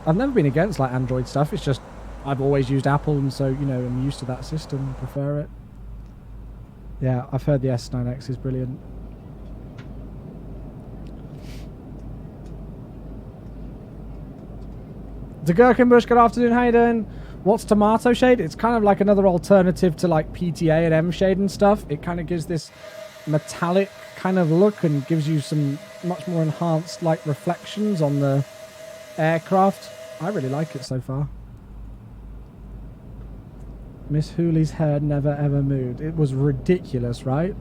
I've never been against like Android stuff. It's just I've always used Apple, and so you know I'm used to that system. Prefer it. Yeah, I've heard the S9X is brilliant. The Gherkinbush, good afternoon. How you doing? What's tomato shade? It's kind of like another alternative to like PTA and M shade and stuff. It kind of gives this metallic kind of look and gives you some much more enhanced like reflections on the aircraft. I really like it so far. Miss Hooley's hair never ever moved. It was ridiculous, right?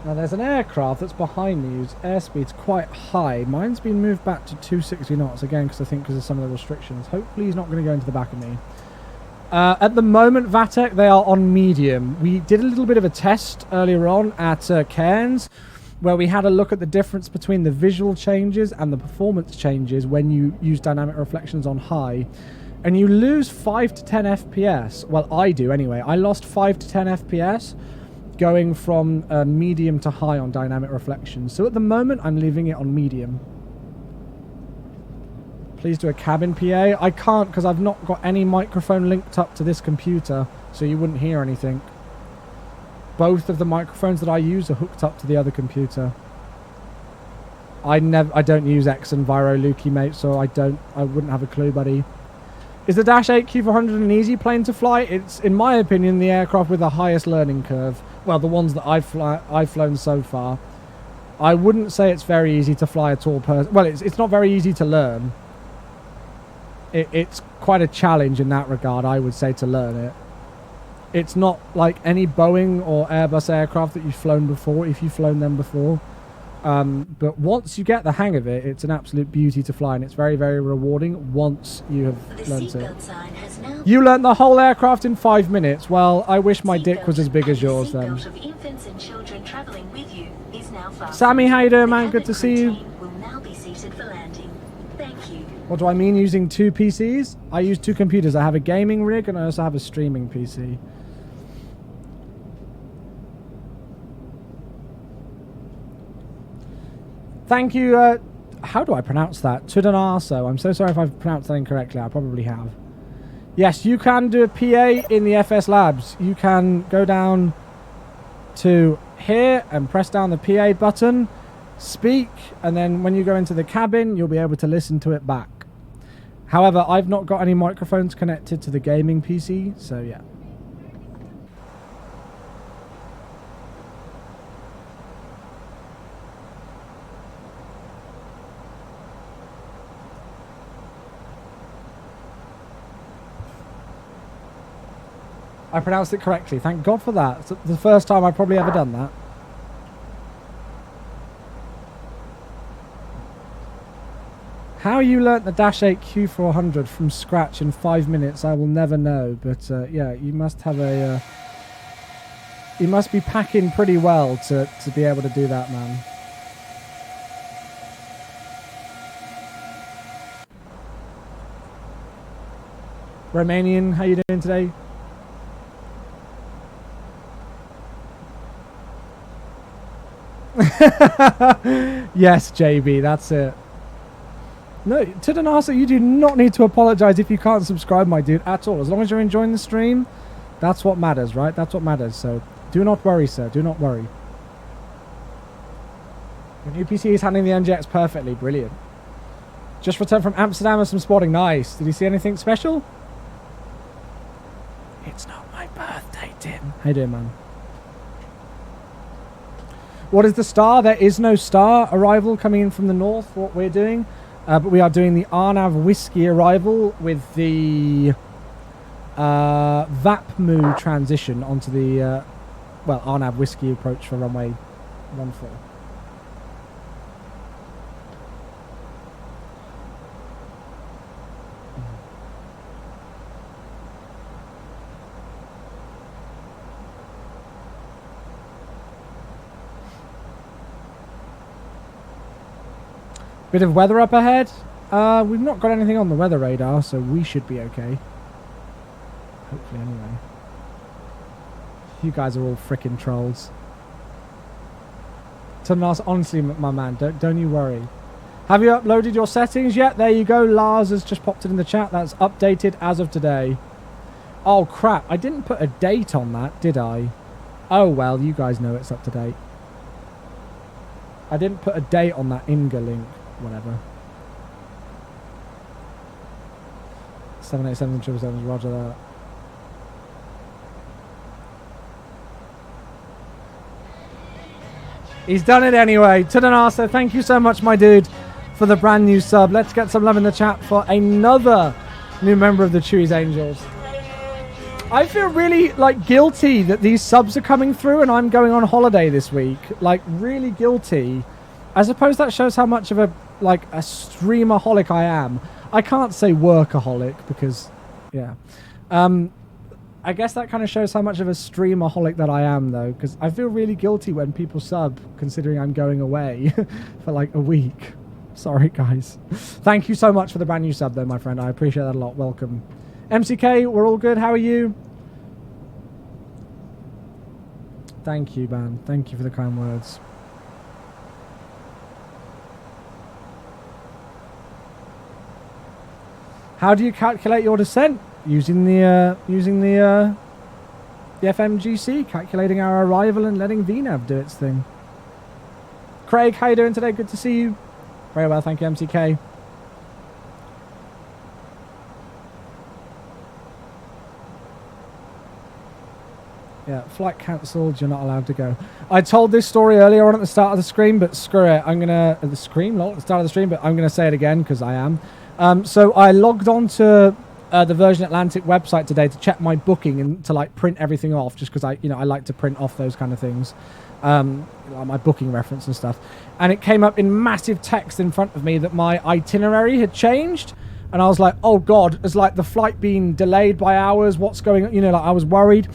Now there's an aircraft that's behind me whose airspeed's quite high. Mine's been moved back to 260 knots again because I think because of some of the restrictions. Hopefully he's not going to go into the back of me. At the moment, Vatek, they are on medium. We did a little bit of a test earlier on at Cairns where we had a look at the difference between the visual changes and the performance changes when you use dynamic reflections on high. And you lose 5 to 10 FPS. Well, I do anyway. I lost 5 to 10 FPS going from medium to high on dynamic reflections. So at the moment, I'm leaving it on medium. Please do a cabin PA. I can't because I've not got any microphone linked up to this computer, so you wouldn't hear anything. Both of the microphones that I use are hooked up to the other computer. I don't use X and Viro Lukey, mate, so I wouldn't have a clue, buddy. Is the Dash 8 Q400 an easy plane to fly? It's, in my opinion, the aircraft with the highest learning curve. Well, the ones that I've flown so far. I wouldn't say it's very easy to fly at all. Well, it's not very easy to learn. It's quite a challenge in that regard, I would say, to learn it. It's not like any Boeing or Airbus aircraft that you've flown before, if you've flown them before. But once you get the hang of it, it's an absolute beauty to fly, and it's very, very rewarding once you have learnt it. You learnt the whole aircraft in 5 minutes. Well, I wish my dick was as big as yours then. Sammy, how you doing, man? Good to see you. What do I mean using 2 PCs? I use 2 computers. I have a gaming rig and I also have a streaming PC. Thank you. How do I pronounce that? Tudanarso. I'm so sorry if I've pronounced that incorrectly. I probably have. Yes, you can do a PA in the FS Labs. You can go down to here and press down the PA button, speak, and then when you go into the cabin, you'll be able to listen to it back. However, I've not got any microphones connected to the gaming PC, so yeah. I pronounced it correctly. Thank God for that. It's the first time I've probably ever done that. How you learnt the Dash 8 Q400 from scratch in 5 minutes, I will never know. But yeah, you must have a... you must be packing pretty well to be able to do that, man. Romanian, how you doing today? Yes, JB, that's it. No, Tudanasa, you do not need to apologize if you can't subscribe, my dude, at all. As long as you're enjoying the stream, that's what matters, right? That's what matters. So do not worry, sir. Do not worry. Your new PC is handling the NGX perfectly. Brilliant. Just returned from Amsterdam with some spotting. Nice. Did you see anything special? It's not my birthday, Tim. How you doing, man? What is the star? There is no star arrival coming in from the north for what we're doing. But we are doing the Arnav Whiskey arrival with the VAPMU transition onto the, well, Arnav Whiskey approach for runway 14. Bit of weather up ahead. We've not got anything on the weather radar, so we should be okay. Hopefully, anyway. You guys are all frickin' trolls. Honestly, my man, don't you worry. Have you uploaded your settings yet? There you go. Lars has just popped it in the chat. That's updated as of today. Oh, crap. I didn't put a date on that, did I? Oh, well, you guys know it's up to date. I didn't put a date on that Inga link. Whatever. 787 777, roger that. He's done it anyway. Tudanasa, thank you so much, my dude, for the brand new sub. Let's get some love in the chat for another new member of the Chewy's Angels. I feel really, like, guilty that these subs are coming through and I'm going on holiday this week. Like, really guilty. I suppose that shows how much of a, like, a streamaholic I am. I can't say workaholic because, yeah. I guess that kind of shows how much of a streamaholic that I am, though, because I feel really guilty when people sub, considering I'm going away for, like, a week. Sorry, guys. Thank you so much for the brand new sub, though, my friend. I appreciate that a lot. Welcome. MCK, we're all good. How are you? Thank you, man. Thank you for the kind words. How do you calculate your descent? Using the FMGC, calculating our arrival and letting VNAV do its thing. Craig, how you doing today? Good to see you. Very well, thank you, MCK. Yeah, flight cancelled, you're not allowed to go. I told this story earlier on at the start of the stream, but screw it. I'm going to... At the start of the stream, but I'm going to say it again because I am. So I logged on to the Virgin Atlantic website today to check my booking and to, like, print everything off just because I like to print off those kind of things. My booking reference and stuff. And it came up in massive text in front of me that my itinerary had changed. And I was like, oh, God, has, like, the flight been delayed by hours? What's going on? Like, I was worried.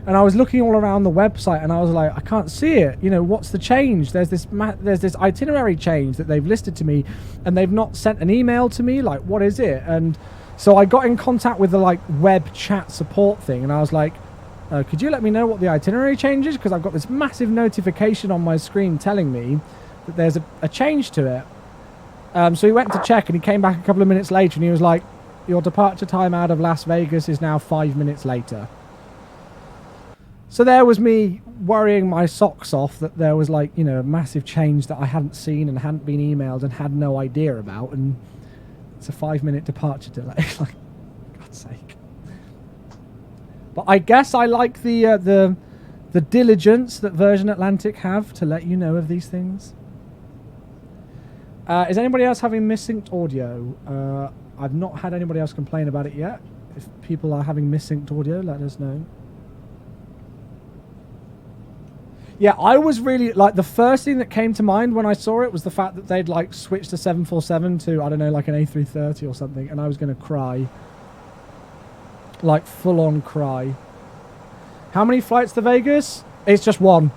And I was looking all around the website and I was like, I can't see it. What's the change? There's this itinerary change that they've listed to me and they've not sent an email to me. Like, what is it? And so I got in contact with the, like, web chat support thing and I was like, could you let me know what the itinerary change is? Because I've got this massive notification on my screen telling me that there's a change to it. So he went to check and he came back a couple of minutes later and he was like, your departure time out of Las Vegas is now 5 minutes later. So there was me worrying my socks off that there was, like, a massive change that I hadn't seen and hadn't been emailed and had no idea about, and it's a 5-minute departure delay. Like, God's sake. But I guess I like the diligence that Virgin Atlantic have to let you know of these things. Is anybody else having missynced audio? I've not had anybody else complain about it yet. If people are having missynced audio, let us know. Yeah, I was really, like, the first thing that came to mind when I saw it was the fact that they'd, like, switched the 747 to, I don't know, like an A330 or something, and I was going to cry. Like, full-on cry. How many flights to Vegas? It's just one.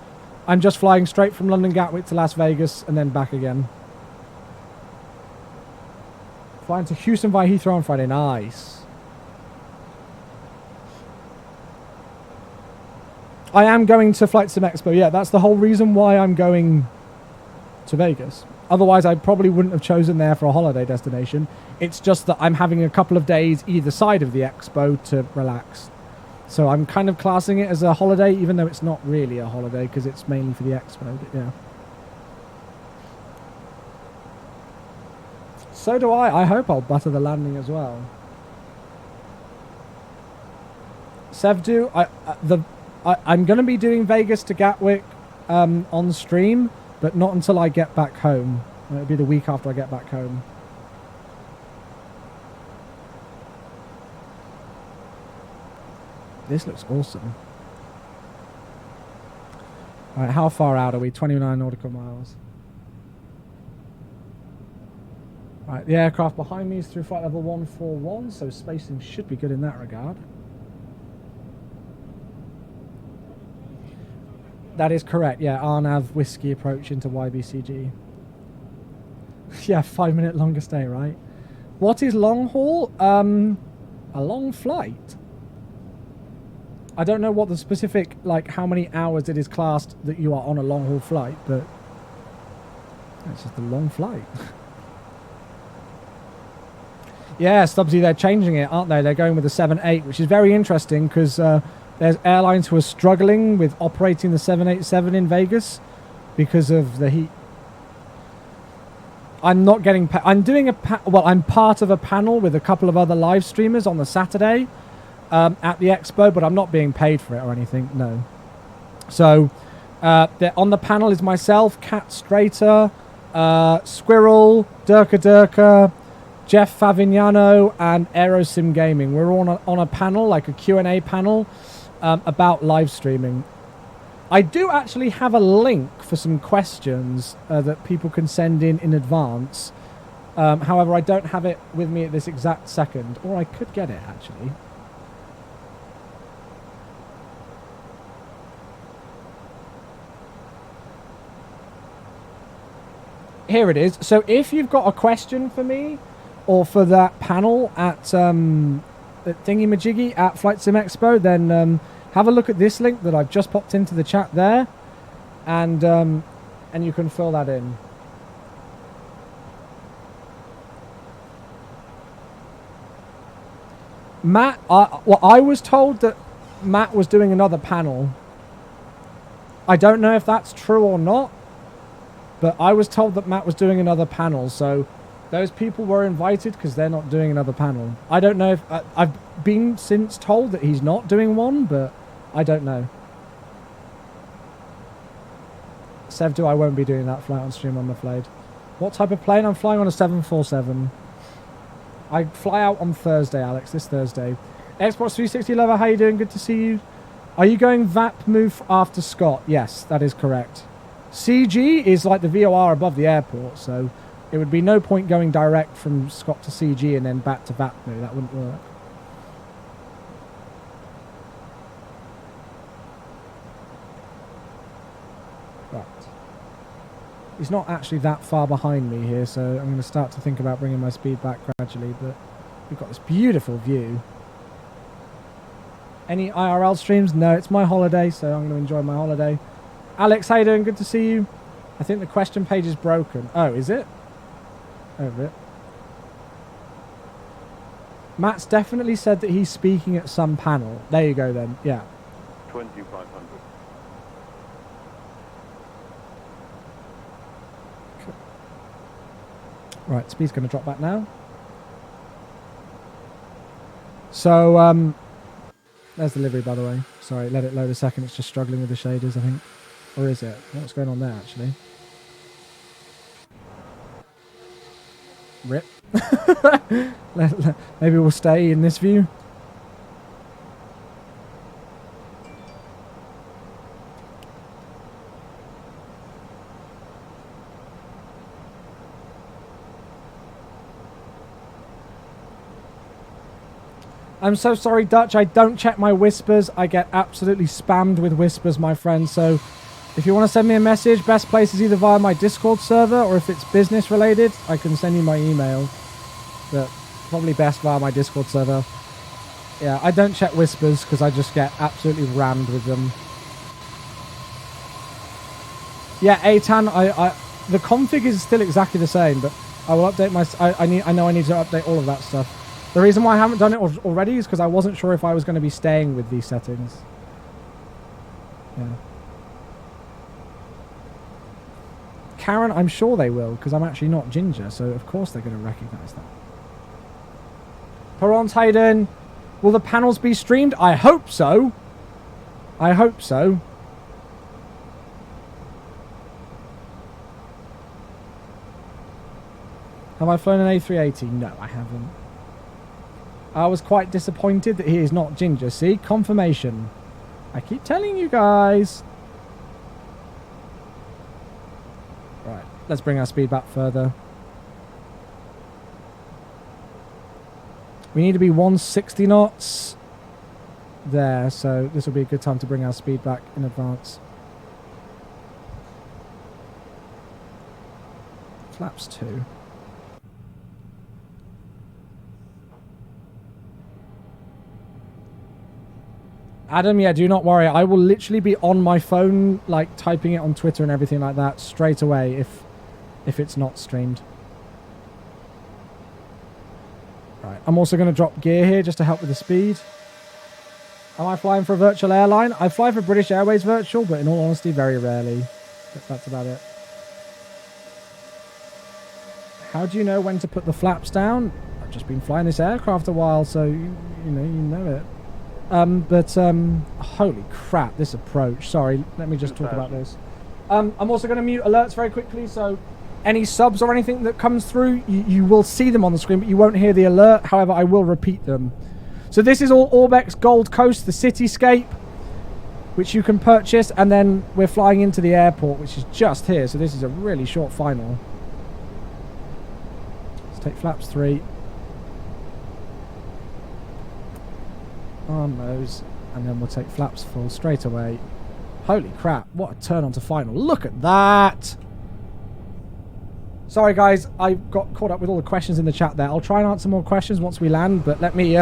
I'm just flying straight from London Gatwick to Las Vegas and then back again. Flying to Houston via Heathrow on Friday. Nice. I am going to Flight Sim Expo. Yeah, that's the whole reason why I'm going to Vegas. Otherwise, I probably wouldn't have chosen there for a holiday destination. It's just that I'm having a couple of days either side of the expo to relax. So I'm kind of classing it as a holiday, even though it's not really a holiday because it's mainly for the expo. But yeah. So do I. I hope I'll butter the landing as well. Sevdu, I'm going to be doing Vegas to Gatwick on stream, but not until I get back home. It'll be the week after I get back home. This looks awesome. All right, how far out are we? 29 nautical miles. All right, the aircraft behind me is through flight level 141, so spacing should be good in that regard. That is correct, yeah. RNAV Whiskey approach into YBCG. Yeah, 5 minute longer stay, right? What is long haul? A long flight. I don't know what the specific, like, how many hours it is classed that you are on a long haul flight, but it's just a long flight. Yeah, Stubbsy, they're changing it, aren't they? They're going with the 787, which is very interesting because there's airlines who are struggling with operating the 787 in Vegas because of the heat. I'm not getting... I'm doing I'm part of a panel with a couple of other live streamers on the Saturday at the expo, but I'm not being paid for it or anything, no. So, on the panel is myself, Kat Strater, Squirrel, Durka, Jeff Favignano, and Aerosim Gaming. We're all on a panel, like a Q&A panel, about live streaming. I do actually have a link for some questions that people can send in advance. However, I don't have it with me at this exact second. Or I could get it, actually. Here it is. So if you've got a question for me, or for that panel at Thingy Majiggy at Flight Sim Expo, then have a look at this link that I've just popped into the chat there, and you can fill that in. Matt, I was told that Matt was doing another panel. I don't know if that's true or not, but I was told that Matt was doing another panel, so those people were invited because they're not doing another panel. I don't know if... I've been since told that he's not doing one, but I don't know. Sevdu, I won't be doing that flight on stream, I'm afraid. What type of plane? I'm flying on a 747. I fly out on Thursday, Alex, this Thursday. Xbox 360 lover, how you doing? Good to see you. Are you going VAP move after Scott? Yes, that is correct. CG is like the VOR above the airport, so it would be no point going direct from Scott to CG and then back to VAP move. That wouldn't work. Right. He's not actually that far behind me here, so I'm going to start to think about bringing my speed back gradually, but we've got this beautiful view. Any IRL streams? No, it's my holiday, so I'm going to enjoy my holiday. Alex, how you doing? Good to see you. I think the question page is broken. Oh, is it? Over it. Matt's definitely said that he's speaking at some panel. There you go then. Yeah. 2500. Cool. Right, speed's going to drop back now. So, there's the livery, by the way. Sorry, let it load a second. It's just struggling with the shaders, I think. Or is it? What's going on there, actually? Rip. Maybe we'll stay in this view. I'm so sorry, Dutch. I don't check my whispers. I get absolutely spammed with whispers, my friend. So if you want to send me a message, best place is either via my Discord server, or if it's business related, I can send you my email. But probably best via my Discord server. Yeah, I don't check whispers because I just get absolutely rammed with them. Yeah, Aitan, the config is still exactly the same, but I will update my... I know I need to update all of that stuff. The reason why I haven't done it already is because I wasn't sure if I was going to be staying with these settings. Yeah. Karen, I'm sure they will, because I'm actually not ginger, so of course they're going to recognise that. Perron's Hayden, will the panels be streamed? I hope so. I hope so. Have I flown an A380? No, I haven't. I was quite disappointed that he is not ginger. See? Confirmation. I keep telling you guys. Right. Let's bring our speed back further. We need to be 160 knots. There. So this will be a good time to bring our speed back in advance. Flaps 2. Adam, yeah, do not worry. I will literally be on my phone, like, typing it on Twitter and everything like that straight away if it's not streamed. Right, I'm also going to drop gear here just to help with the speed. Am I flying for a virtual airline? I fly for British Airways virtual, but in all honesty, very rarely. That's about it. How do you know when to put the flaps down? I've just been flying this aircraft a while, so you know it. Holy crap, this approach. Sorry, let me just talk about this. I'm also going to mute alerts very quickly, so any subs or anything that comes through, you will see them on the screen, but you won't hear the alert. However, I will repeat them. So this is all ORBX Gold Coast, the cityscape, which you can purchase, and then we're flying into the airport, which is just here, so this is a really short final. Let's take flaps 3. On those, and then we'll take flaps full straight away. Holy crap, what a turn onto final. Look at that! Sorry guys, I got caught up with all the questions in the chat there. I'll try and answer more questions once we land, but let me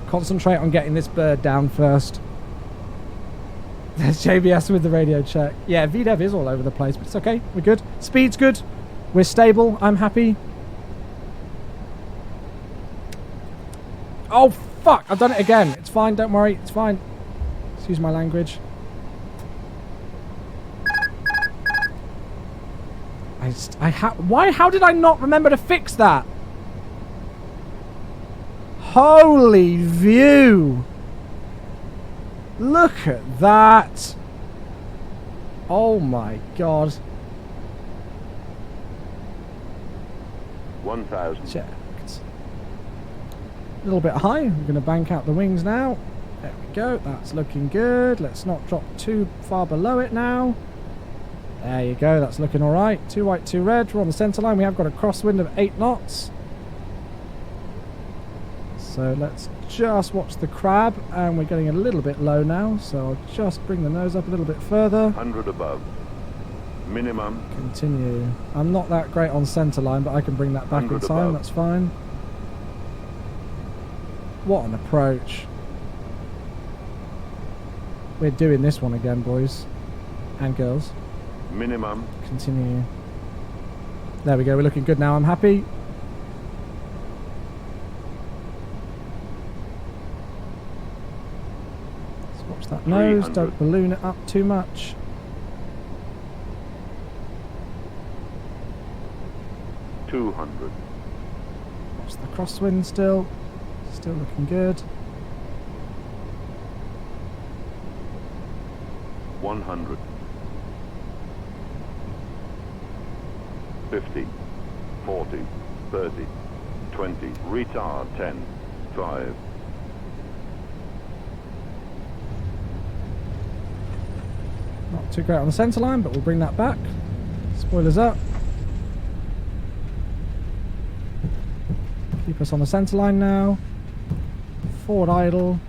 concentrate on getting this bird down first. There's JBS with the radio check. Yeah, VDEV is all over the place, but it's okay. We're good. Speed's good. We're stable. I'm happy. Oh, fuck! I've done it again. It's fine. Don't worry. It's fine. Excuse my language. How did I not remember to fix that? Holy view! Look at that! Oh my god. 1,000. Checked. A little bit high. I'm going to bank out the wings now. There we go. That's looking good. Let's not drop too far below it now. There you go. That's looking alright. 2 white, 2 red. We're on the centre line. We have got a crosswind of 8 knots. So let's just watch the crab. And we're getting a little bit low now. So I'll just bring the nose up a little bit further. 100 above. Minimum. Continue. I'm not that great on centre line, but I can bring that back in time. Above. That's fine. What an approach. We're doing this one again, boys and girls. Minimum. Continue. There we go. We're looking good now. I'm happy. Let's watch that nose. Don't balloon it up too much. $200. Watch the crosswind still. Still looking good. 100. 50, 40, 30, 20, retard 10, 5. Not too great on the centre line, but we'll bring that back. Spoilers up. Keep us on the centre line now. Forward idle.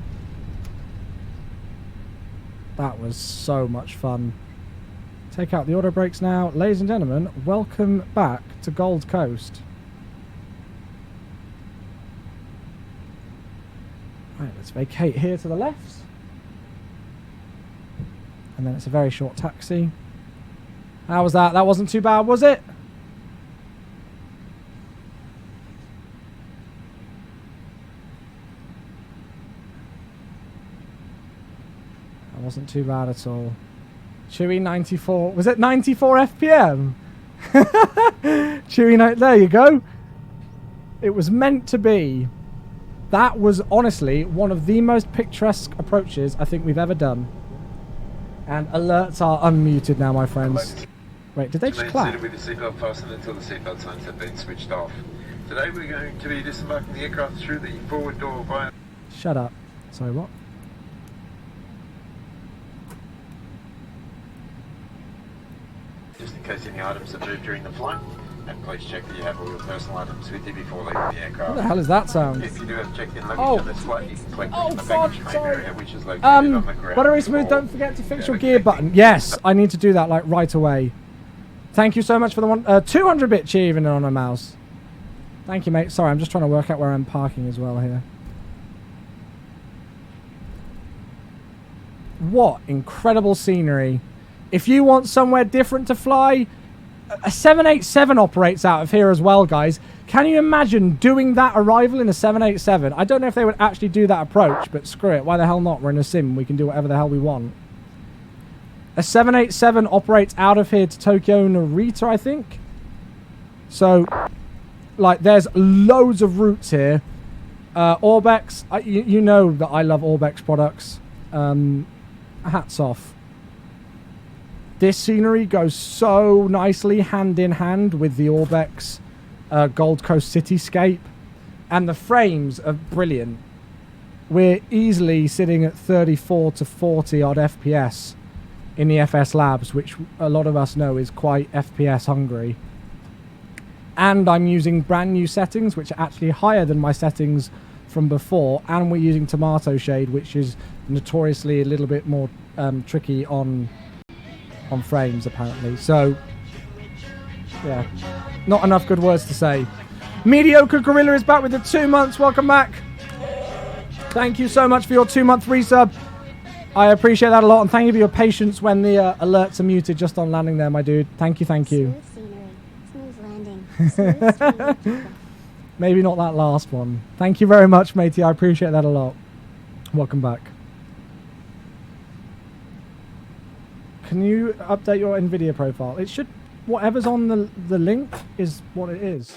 That was so much fun. Take out the auto brakes now. Ladies and gentlemen, welcome back to Gold Coast. Right, let's vacate here to the left. And then it's a very short taxi. How was that? That wasn't too bad, was it? That wasn't too bad at all. Chewy 94. Was it 94 FPM? Chewy, there you go. It was meant to be. That was honestly one of the most picturesque approaches I think we've ever done. And alerts are unmuted now, my friends. Wait, did they just clap? With the seatbelt fastened until the seatbelt signs have been switched off. Today we're going to be disembarking the aircraft through the forward door via... Shut up. Sorry, what? Just in case any items have moved during the flight. And please check that you have all your personal items with you before leaving the aircraft. What the hell does that sound? If you do have checked-in luggage on this flight, you can collect it in the baggage claim area, which is located on the ground. Buttery Smooth, don't forget to fix your gear button. Yes, I need to do that like right away. Thank you so much for the 200-bit cheer even on a mouse. Thank you, mate. Sorry, I'm just trying to work out where I'm parking as well here. What incredible scenery. If you want somewhere different to fly, a 787 operates out of here as well, guys. Can you imagine doing that arrival in a 787? I don't know if they would actually do that approach, but screw it. Why the hell not? We're in a sim. We can do whatever the hell we want. A 787 operates out of here to Tokyo Narita, I think. So, like, there's loads of routes here. ORBX, you know that I love ORBX products. Hats off. This scenery goes so nicely hand in hand with the ORBX Gold Coast cityscape. And the frames are brilliant. We're easily sitting at 34 to 40 odd FPS in the FS Labs, which a lot of us know is quite FPS hungry. And I'm using brand new settings, which are actually higher than my settings from before. And we're using tomato shade, which is notoriously a little bit more tricky on frames, apparently. So, yeah, not enough good words to say. Mediocre Gorilla is back with the 2 months. Welcome back. Thank you so much for your 2-month resub. I appreciate that a lot, and thank you for your patience when the alerts are muted just on landing there, my dude. Thank you, thank you. Smooth landing. Smooth Maybe not that last one. Thank you very much, matey. I appreciate that a lot. Welcome back. Can you update your NVIDIA profile? It should... Whatever's on the link is what it is.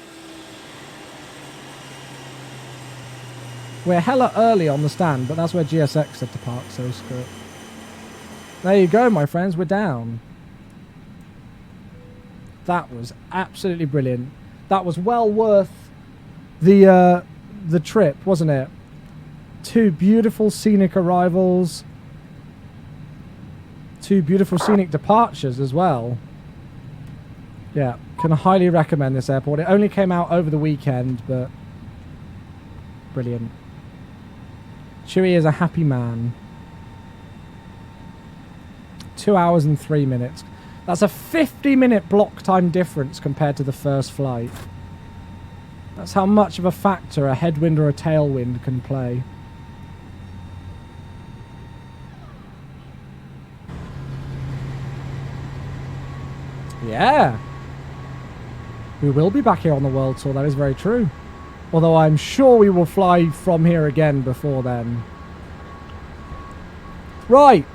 We're hella early on the stand, but that's where GSX said to park, so screw it. There you go, my friends. We're down. That was absolutely brilliant. That was well worth the trip, wasn't it? 2 beautiful scenic arrivals. 2 beautiful scenic departures as well. Yeah, can highly recommend this airport. It only came out over the weekend, but brilliant. Chewie is a happy man. 2 hours and 3 minutes. That's a 50-minute block time difference compared to the first flight. That's how much of a factor a headwind or a tailwind can play. Yeah. We will be back here on the World Tour, that is very true. Although I'm sure we will fly from here again before then. Right.